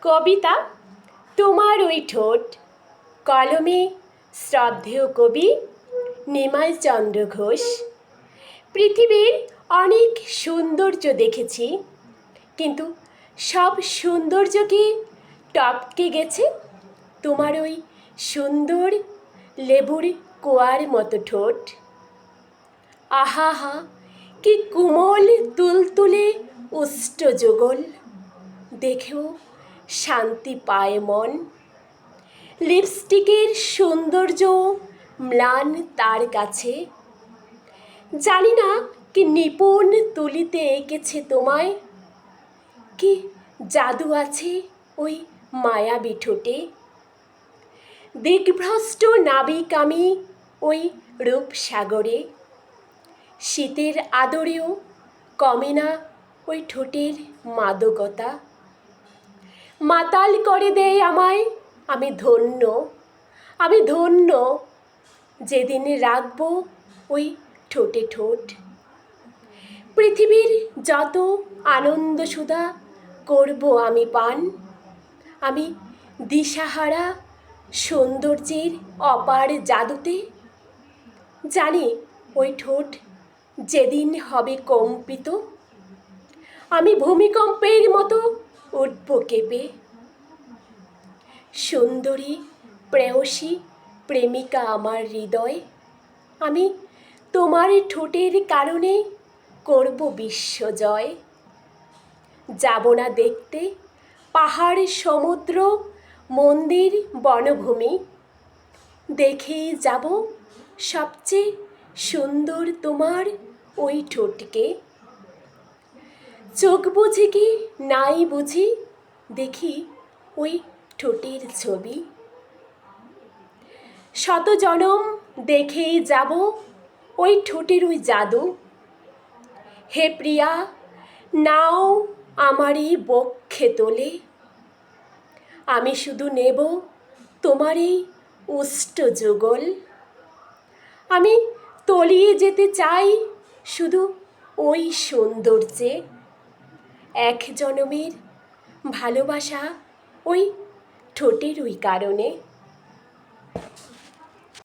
কবিতা তোমার ওই ঠোঁট, কলমে শ্রদ্ধেয় কবি নিমাই চন্দ্র ঘোষ। পৃথিবীর অনেক সৌন্দর্য দেখেছি, কিন্তু সব সৌন্দর্যকে টপকে গেছে তোমার ওই সুন্দর লেবুর কোয়ার মতো ঠোঁট। আহা হা, কি কোমল তুলতুলে উষ্ট যুগল, দেখেও শান্তি পায় মন। লিপস্টিকের সৌন্দর্য ম্লান তার কাছে, জানি না কি নিপুণ তুলিতে এঁকেছে তোমায়। কি জাদু আছে ওই মায়াবী ঠোঁটে। দিগ্ভ্রষ্ট নাবিক আমি ওই রূপসাগরে, শীতের আদরেও কমে না ওই ঠোঁটের মাদকতা। মাতাল করে দেয় আমায়, আমি ধন্য, আমি ধন্য যেদিন রাখবো ওই ঠোঁটে ঠোঁট। পৃথিবীর যত আনন্দ সুধা করব আমি পান, আমি দিশাহারা সৌন্দর্যের অপার জাদুতে। জানি ওই ঠোঁট যেদিন হবে কম্পিত, আমি ভূমিকম্পের মতো উঠব কেঁপে। সুন্দরী প্রেয়সী প্রেমিকা আমার হৃদয়, আমি তোমার ঠোঁটের কারণে করব বিশ্বজয়। যাব না দেখতে পাহাড় সমুদ্র মন্দির বনভূমি, দেখেই যাব সবচেয়ে সুন্দর তোমার ওই ঠোঁটকে। চোখ বুঝি কি নাই বুঝি, দেখি ওই ঠোঁটের ছবি। শত জনম দেখেই যাব ওই ঠোঁটের ওই জাদু। হে প্রিয়া, নাও আমারই বক্ষে তোলে, আমি শুধু নেব তোমার এই উষ্ট যুগল। আমি তলিয়ে যেতে চাই শুধু ওই সৌন্দর্যে। এক জনমের ভালোবাসা ওই ঠোঁটের ওই কারণে।